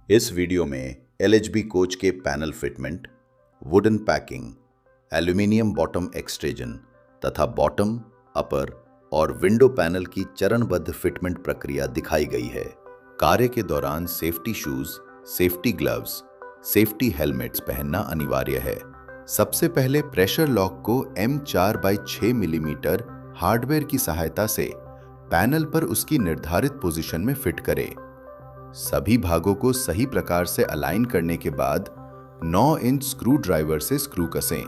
इस वीडियो में LHB coach के panel fitment, wooden packing, aluminium bottom extrusion तथा बॉटम, अपर और विंडो पैनल की चरणबद्ध फिटमेंट प्रक्रिया दिखाई गई है। कार्य के दौरान safety shoes, safety gloves, safety helmets पहनना अनिवार्य है। सबसे पहले प्रेशर लॉक को M4/6 मिलीमीटर हार्डवेयर की सहायता से पैनल पर उसकी निर्धारित पोजीशन में फिट करें। सभी भागों को सही प्रकार से अलाइन करने के बाद 9 इंच स्क्रू ड्राइवर से स्क्रू कसें।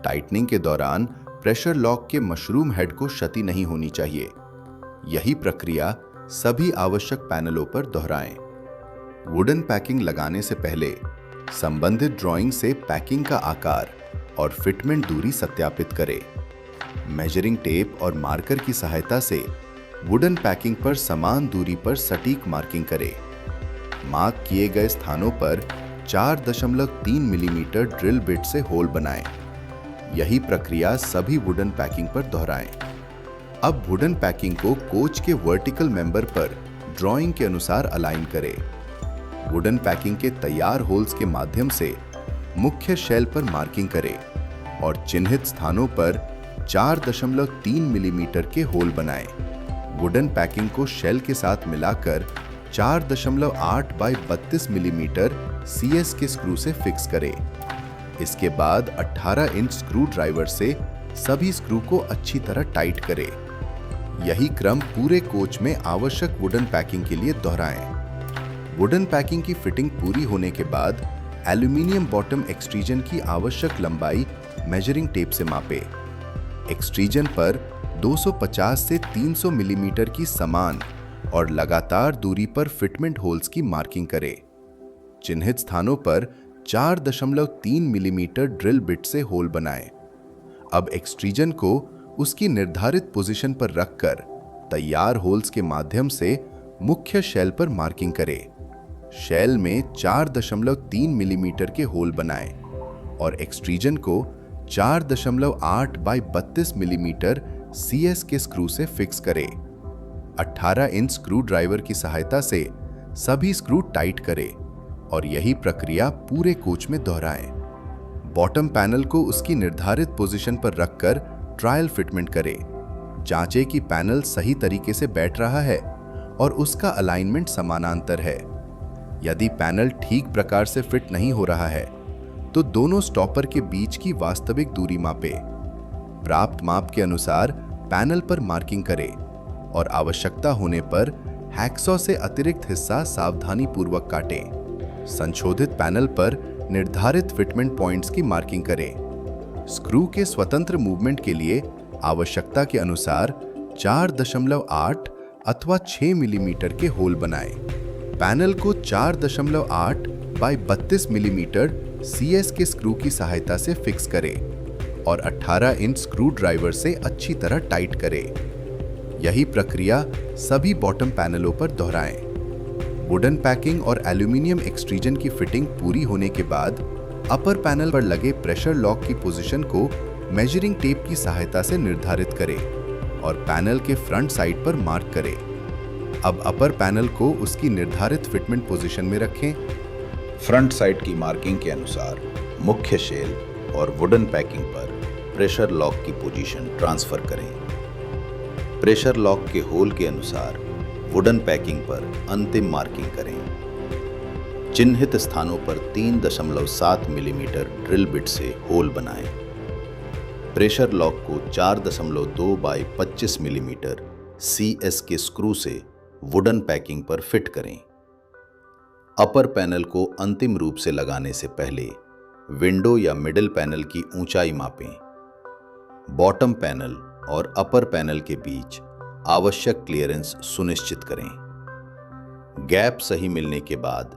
टाइटनिंग के दौरान प्रेशर लॉक के मशरूम हेड को क्षति नहीं होनी चाहिए। यही प्रक्रिया सभी आवश्यक पैनलों पर दोहराएं। वुडन पैकिंग लगाने से पहले संबंधित ड्राइंग से पैकिंग का आकार और फिटमेंट दूरी सत्यापित करें। मेजरिंग टेप और मार्कर की सहायता से वुडन पैकिंग पर समान दूरी पर सटीक मार्किंग करें। मार्क किए गए स्थानों पर 4.3 मिलीमीटर ड्रिल बिट से होल बनाएं। यही प्रक्रिया सभी वुडन पैकिंग पर दोहराएं। अब वुडन पैकिंग को कोच के वर्टिकल मेंबर पर ड्राइंग के अनुसार अलाइन करें। वुडन पैकिंग के तैयार होल्स के माध्यम से मुख्य शेल पर मार्किंग करें और चिन्हित स्थानों पर 4.3 मिलीमीटर के होल बनाएं। वुडन पैकिंग को शेल के साथ मिलाकर 4.8/32 मिलीमीटर CS के स्क्रू से फिक्स करें। इसके बाद 18 इंच स्क्रू ड्राइवर से सभी स्क्रू को अच्छी तरह टाइट करें। यही क्रम पूरे कोच में आवश्यक वुडन पैकिंग के लिए दोहराएं। वुडन पैकिंग की फिटिंग पूरी होने के बाद एल्यूमिनियम बॉटम एक्सट्रूजन की आवश्यक लंबाई मेजरिंग टेप से मापें। एक्सट्रूजन पर 250 से 300 मिलीमीटर की समान और लगातार दूरी पर फिटमेंट होल्स की मार्किंग करें। चिन्हित स्थानों पर 4.3 मिलीमीटर ड्रिल बिट से होल बनाएं। अब एक्सट्रूजन को उसकी निर्धारित पोजीशन पर रखकर तैयार होल्स के माध्यम से मुख्य शेल पर मार्किंग करें। शेल में 4.3 मिलीमीटर के होल बनाएं और एक्सट्रूजन को 4.8/32 मिलीमीटर CS के स्क्रू से फिक्स करें। 18 इंच स्क्रू ड्राइवर की सहायता से सभी स्क्रू टाइट करें और यही प्रक्रिया पूरे कोच में दोहराएं। बॉटम पैनल को उसकी निर्धारित पोजीशन पर रखकर ट्रायल फिटमेंट करें। जांचें कि पैनल सही तरीके से बैठ रहा है और उसका अलाइनमेंट समानांतर है। यदि पैनल ठीक प्रकार से फिट नहीं हो रहा है तो दोनों स्टॉपर के बीच की वास्तविक दूरी मापें। प्राप्त माप के अनुसार पैनल पर मार्किंग करें और आवश्यकता होने पर हैक्सॉ से अतिरिक्त हिस्सा सावधानी पूर्वक काटें। संशोधित पैनल पर निर्धारित फिटमेंट पॉइंट्स की मार्किंग करें। स्क्रू के स्वतंत्र मूवमेंट के लिए आवश्यकता के अनुसार 4.8 अथवा 6 मिलीमीटर के होल बनाएं। पैनल को 4.8/32 मिलीमीटर CS के स्क्रू की सहायता से फिक्स करें और 18 इंच स्क्रू ड्राइवर से अच्छी तरह टाइट करें। यही प्रक्रिया सभी बॉटम पैनलों पर दोहराएं। वुडन पैकिंग और एल्यूमिनियम एक्सट्रूजन की फिटिंग पूरी होने के बाद अपर पैनल पर लगे प्रेशर लॉक की पोजीशन को मेजरिंग टेप की सहायता से निर्धारित करें और पैनल के फ्रंट साइड पर मार्क करें। अब अपर पैनल को उसकी निर्धारित फिटमेंट पोजीशन में रखें। फ्रंट साइड की मार्किंग के अनुसार मुख्य शेल और वुडन पैकिंग पर प्रेशर लॉक की पोजीशन ट्रांसफर करें। प्रेशर लॉक के होल के अनुसार वुडन पैकिंग पर अंतिम मार्किंग करें। चिन्हित स्थानों पर 3.7 मिलीमीटर ड्रिल बिट से होल बनाएं। प्रेशर लॉक को 4.2/25 मिलीमीटर CS के स्क्रू से वुडन पैकिंग पर फिट करें। अपर पैनल को अंतिम रूप से लगाने से पहले विंडो या मिडिल पैनल की ऊंचाई मापें। बॉटम पैनल और अपर पैनल के बीच आवश्यक क्लियरेंस सुनिश्चित करें। गैप सही मिलने के बाद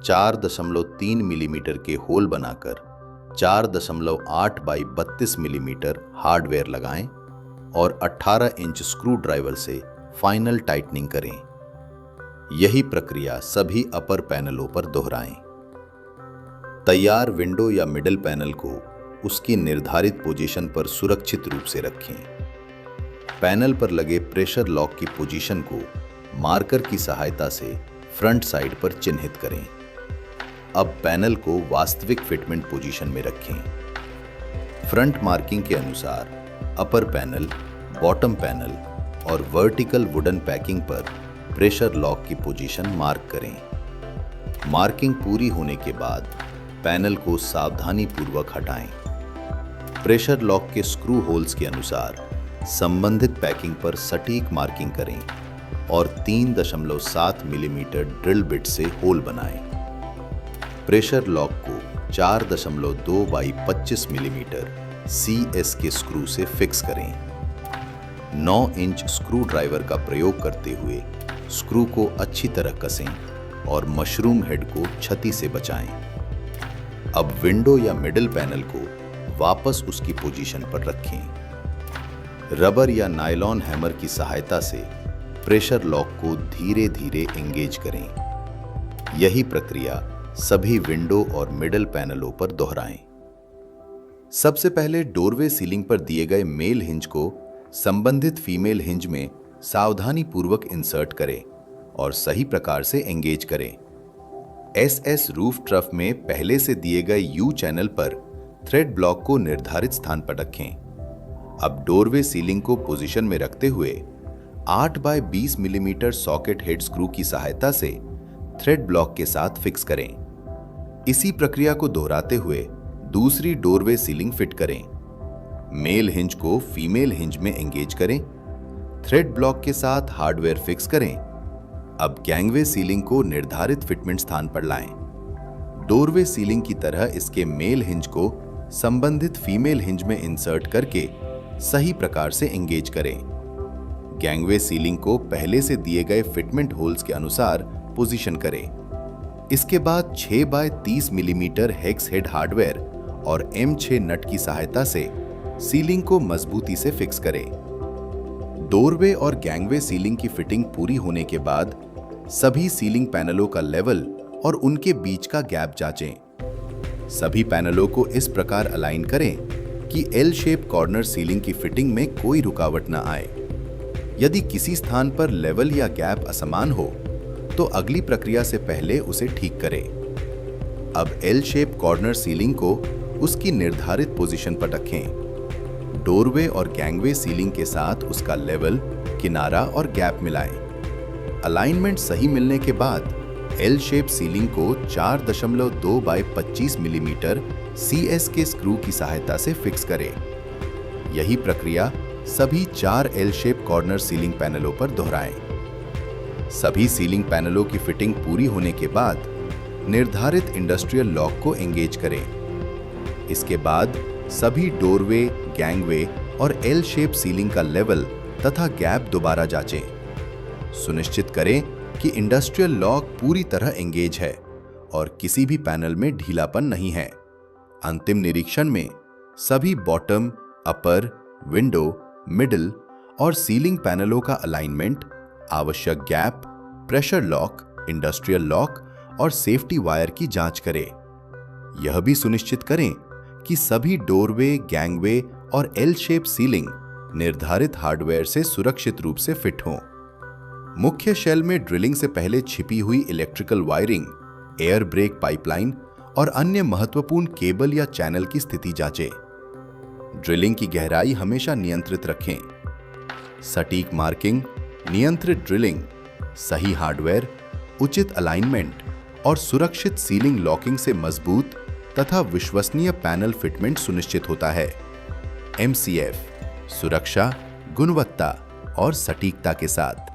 4.3 मिलीमीटर के होल बनाकर 4.8/32 मिलीमीटर हार्डवेयर लगाएं और 18 इंच स्क्रू ड्राइवर से फाइनल टाइटनिंग करें। यही प्रक्रिया सभी अपर पैनलों पर दोहराएं। तैयार विंडो या मिडिल पैनल को उसकी निर्धारित पोजीशन पर सुरक्षित रूप से रखें। पैनल पर लगे प्रेशर लॉक की पोजीशन को मार्कर की सहायता से फ्रंट साइड पर चिन्हित करें। अब पैनल को वास्तविक फिटमेंट पोजीशन में रखें। फ्रंट मार्किंग के अनुसार अपर पैनल, बॉटम पैनल और वर्टिकल वुडन पैकिंग पर प्रेशर लॉक की पोजीशन मार्क करें। मार्किंग पूरी होने के बाद पैनल को सावधानी पूर्वक हटाएं। प्रेशर लॉक के स्क्रू होल्स के अनुसार संबंधित पैकिंग पर सटीक मार्किंग करें और 3.7 मिलीमीटर ड्रिल बिट से होल बनाएं। प्रेशर लॉक को 4.2 बाई 25 मिलीमीटर CS के स्क्रू से फिक्स करें। 9 इंच स्क्रू ड्राइवर का प्रयोग करते हुए स्क्रू को अच्छी तरह कसें और मशरूम हेड को क्षति से बचाएं। अब विंडो या मिडिल पैनल को वापस उसकी पोजीशन पर रखें। रबर या नायलॉन हैमर की सहायता से प्रेशर लॉक को धीरे धीरे एंगेज करें। यही प्रक्रिया सभी विंडो और मिडिल पैनलों पर दोहराएं। सबसे पहले डोरवे सीलिंग पर दिए गए मेल हिंज को संबंधित फीमेल हिंज में सावधानी पूर्वक इंसर्ट करें और सही प्रकार से एंगेज करें। SS रूफ ट्रफ में पहले से दिए गए U चैनल पर थ्रेड ब्लॉक को निर्धारित स्थान पर रखें। अब डोरवे सीलिंग को पोजीशन में रखते हुए 8 by 20 millimetre socket head screw की सहायता से थ्रेड ब्लॉक के साथ फिक्स करें। इसी प्रक्रिया को दोहराते हुए दूसरी डोरवे सीलिंग फिट करें। मेल हिंज को फीमेल हिंज में एंगेज करें। थ्रेड ब्लॉक के साथ हार्डवेयर फिक्स करें। अब गैंगवे सीलिंग को निर्धारित फिटमेंट स्थान पर लाएं। डोरवे सीलिंग की तरह इसके मेल हिंज को संबंधित फीमेल हिंज में इंसर्ट करके सही प्रकार से एंगेज करें। गैंगवे सीलिंग को पहले से दिए गए फिटमेंट होल्स के अनुसार पोजीशन करें। इसके बाद 6 by 30 millimetre hex head hardware और M6 नट की सहायता से सीलिंग को मजबूती से फिक्स करें। डोरवे और गैंगवे सीलिंग की फिटिंग पूरी होने के बाद सभी सीलिंग पैनलों का लेवल और उनके बीच का गैप जांचें। सभी पैनलों को इस प्रकार अलाइन करें कि L शेप कॉर्नर सीलिंग की फिटिंग में कोई रुकावट न आए। यदि किसी स्थान पर लेवल या गैप असमान हो तो अगली प्रक्रिया से पहले उसे ठीक करें। अब L शेप कॉर्नर सीलिंग को उसकी निर्धारित पोजीशन पर रखें। डोरवे और गैंगवे सीलिंग के साथ उसका लेवल, किनारा और गैप मिलाएं। अलाइनमेंट सही मिलने के बाद L शेप सीलिंग को 4.2 बाई 25 मिलीमीटर CS के स्क्रू की सहायता से फिक्स करें। यही प्रक्रिया सभी 4 L शेप कॉर्नर सीलिंग पैनलों पर दोहराएं। सभी सीलिंग पैनलों की फिटिंग पूरी होने के बाद निर्धारित इंडस्ट्रियल लॉक को एंगेज करें। इसके बाद सभी डोरवे, गैंगवे और L शेप सीलिंग का लेवल तथा गैप दोबारा जांचें। सुनिश्चित करें कि इंडस्ट्रियल लॉक पूरी तरह एंगेज है और किसी भी पैनल में ढीलापन नहीं है। अंतिम निरीक्षण में सभी बॉटम, अपर, विंडो, मिडिल और सीलिंग पैनलों का अलाइनमेंट, आवश्यक gap, pressure lock, industrial lock और सेफ्टी वायर की जांच करें। यह भी सुनिश्चित करें कि सभी डोरवे, गैंगवे और L शेप सीलिंग निर्धारित हार्डवेयर से सुरक्षित रूप से फिट हों। मुख्य शेल में ड्रिलिंग से पहले छिपी हुई electrical wiring, air brake pipeline और अन्य महत्वपूर्ण केबल या चैनल की स्थिति जांचें। ड्रिलिंग की गहराई हमेशा नियंत्रित रखें। सटीक मार्किंग, नियंत्रित ड्रिलिंग, सही हार्डवेयर, उचित अलाइनमेंट और सुरक्षित सीलिंग लॉकिंग से मजबूत तथा विश्वसनीय पैनल फिटमेंट सुनिश्चित होता है। MCF, सुरक्षा, गुणवत्ता और सटीकता के साथ।